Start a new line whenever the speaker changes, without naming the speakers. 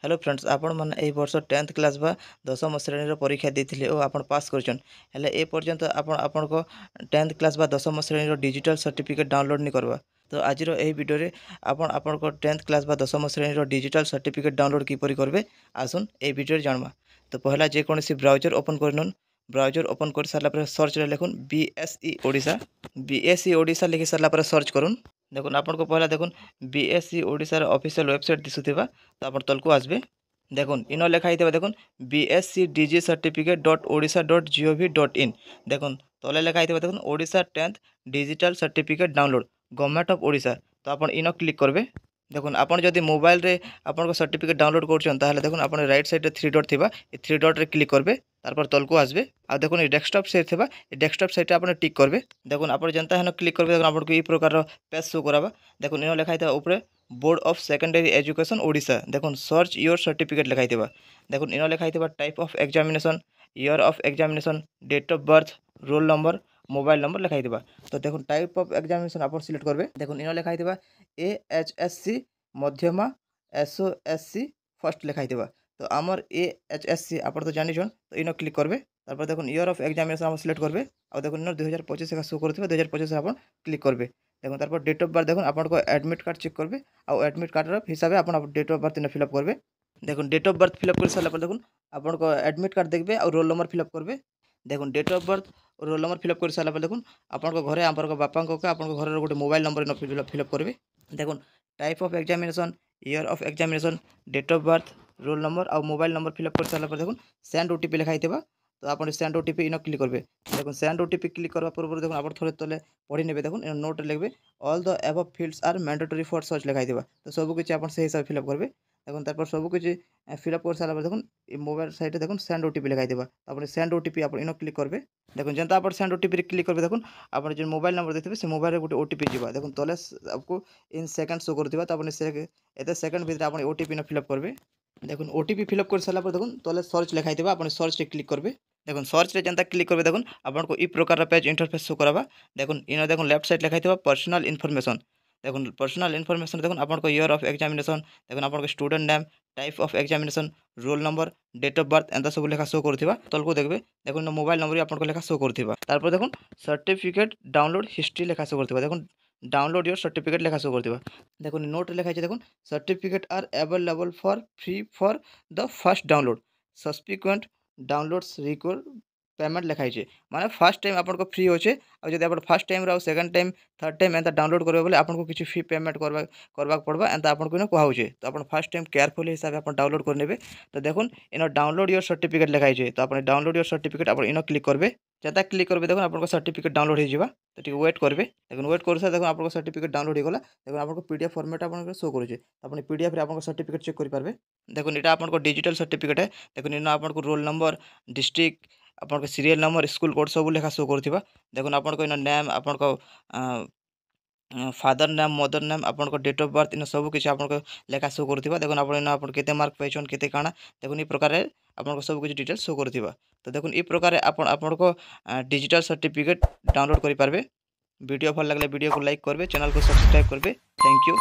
Hello friends आपण मैंने यही वर्ष 10th क्लास बा 10th श्रेणी परीक्षा देते और आप पास कर ए पर्यंत आपण को 10th क्लास बा 10th श्रेणी डिजिटल सर्टिफिकेट डाउनलोड नहीं करवा। तो आज यही वीडियो रे आपण को 10th क्लास बा 10th श्रेणी डिजिटल सर्टिफिकेट डाउनलोड किपरि करबे आसुन ए वीडियो जानमा। तो पहला जेकोसी ब्राउजर ओपन करन, ब्राउजर ओपन कर सारा पर सर्च रे लिखुन बीएसई ओडिशा, बीएसई ओडिशा लिखि सारा पर सर्च करुन। देखुन आपन को पहला देखुन बीएसई ओडिशार ऑफिशियल वेबसाइट दिसुथिबा। तो आप तलको आसबे देखुन इन लेखाई देखुन BSC digi certificate dot Odisha dot GOV dot in. देखुन तले लेखाई देखुन Odisha 10th digital certificate download government of Odisha. तो आप इन क्लिक करबे। देखुन आपन जदि मोबाइल रे आपन को सर्टिफिकेट डाउनलोड करछन ताहले देखुन आपन राइट साइड रे 3 डॉट थिबा, ए 3 डॉट रे क्लिक करबे। तारपर तलको आसबे आ देखुन डेस्कटॉप से थिबा, ए डेस्कटॉप साइट आपन टिक करबे। देखुन आपन जनता हेन क्लिक करबे देखुन आपन को ई प्रकार पेज शो कराबा। देखुन इन लेखाई था ऊपर board of secondary education Odisha. देखुन सर्च योर सर्टिफिकेट लिखाई थिबा। देखुन इन लिखाई थिबा type of examination, year of examination, date of birth, roll number, mobile number लिखाई थिबा। तो देखुन टाइप ऑफ एग्जामिनेशन आप सिलेक्ट करबे। देखुन इन लिखाई थिबा एएचएससी मध्यमा, एसओएससी फर्स्ट लिखाई थिबा। तो आमर एएचएससी आप तो जानि छन। तो इन क्लिक करबे। तारपर देखुन ईयर ऑफ एग्जामिनेशन आप सिलेक्ट करबे। आ देखुन इन 2025 का शो करथिबा, 2025 आप क्लिक करबे। देखो तारपर डेट ऑफ बर्थ देखुन आपन को एडमिट कार्ड चेक करबे। आ एडमिट कार्ड हिसाब से आपन डेट ऑफ बर्थ इन फिलअप करबे। देखुन डेट ऑफ बर्थ फिलअप कर सारा पर देखुन आपन को एडमिट कार्ड देखबे और रोल नंबर फिलअप करबे। देखुन डेट ऑफ बर्थ और रोल नंबर फिलअप कर सारा पर देखुन आपन को घरे आपन को बापा को आपन को घर गोटे मोबाइल नंबर इन फिलअप करबे। देखुन type of examination, year of examination, date of birth, roll number और मोबाइल नंबर फिलअप कर सारा पर देखुन सेंड ओटीपी लिखाई थिबा। तो आपन सेंड ओटीपी इन क्लिक करबे। देखुन सेंड ओटीपी क्लिक करबा पूर्व देखुन आपन थोड़े तले पढ़ी नेबे। देखुन इन नोट लिखबे all the above fields are mandatory for search लिखाई थिबा। तो सब किछि आपन से हिसाब फिलअप करबे। देखुन तारपर सब किछि फिलअप कर सारा पर देखुन ई मोबाइल साइट देखुन सेंड ओटीपी लिखाई थिबा। आपन सेंड ओटीपी आपन इन क्लिक करबे। देखुन जेंता आपन सेंड ओटीपी रे क्लिक करबे देखुन आपन जे मोबाइल नंबर देथिबे से मोबाइल रे गोटे ओटीपी जिबा। देखुन तले आपको इन सेकंड शो करथिबा। तो आपन से एते सेकंड भीतर आपन ओटीपी न फिलअप करबे। देखुन ओटीपी फिलअप कर सारा पर देखुन तले सर्च लिखाई थिबा, आपन सर्च रे क्लिक करबे। देखुन सर्च रे जेंता क्लिक करबे देखुन आपन को ई प्रकार पेज इंटरफेस शो कराबा। देखुन इन देखुन लेफ्ट साइड लिखाई थिबा पर्सनल इन्फॉर्मेशन। देखुन पर्सनल इन्फॉर्मेशन देखुन आपन को ईयर ऑफ एग्जामिनेशन, देखुन आपन को student name, type of examination, roll number, date of birth एंता सब लेखा शो करथिबा। तलको देखबे देखुन मोबाइल नंबर आपन को लेखा शो करथिबा। तारपर देखुन सर्टिफिकेट डाउनलोड हिस्ट्री लेखा शो करथिबा। देखुन डाउनलोड योर सर्टिफिकेट लेखा शो करथिबा। देखुन नोट लिखा छै देखुन certificate are available for free for the first download, subsequent downloads require payment लिखाई छै। माने फर्स्ट टाइम आपन को फ्री होचे और जदि आपन फर्स्ट टाइम रो सेकंड टाइम थर्ड टाइम एंता डाउनलोड करबे बोले आपन को किछि फी पेमेंट करबा पड़बा एंता आपन को न कुहा होचे। तो आपन फर्स्ट टाइम केयरफुली हिसाब आपन डाउनलोड कर नेबे। तो देखुन इन डाउनलोड योर सर्टिफिकेट लिखाई छै। तो आपन डाउनलोड योर सर्टिफिकेट आपन इन क्लिक करबे। जता क्लिक करबे देखुन आपन को सर्टिफिकेट डाउनलोड हो जिबा। तो ठीक वेट करबे। देखुन वेट करसा देखुन आपन को सर्टिफिकेट डाउनलोड हो गला। देखुन आपन को पीडीएफ फॉर्मेट आपन को शो करू छै। आपन पीडीएफ रे आपन को सर्टिफिकेट चेक करि पारबे। देखुन एटा आपन को डिजिटल सर्टिफिकेट है। देखुन इन आपन को रोल नंबर, डिस्ट्रिक्ट, आपन को सीरियल नंबर, स्कूल कोड सब लेखा शो करथिबा। देखुन आपन को इन नेम, आपन को फादर नेम, मदर नेम, आपन को डेट ऑफ बर्थ इन सब किछि आपन को लेखा शो करथिबा। देखुन आपन इन आपन केते मार्क पाइछन केते काना देखुन ई प्रकार रे आपन को सब किछि डिटेल शो करथिबा। तो देखुन ई प्रकार रे आपन को डिजिटल सर्टिफिकेट डाउनलोड करि पारबे। वीडियो भल लागले वीडियो को लाइक करबे, चैनल को सब्सक्राइब करबे। Thank you.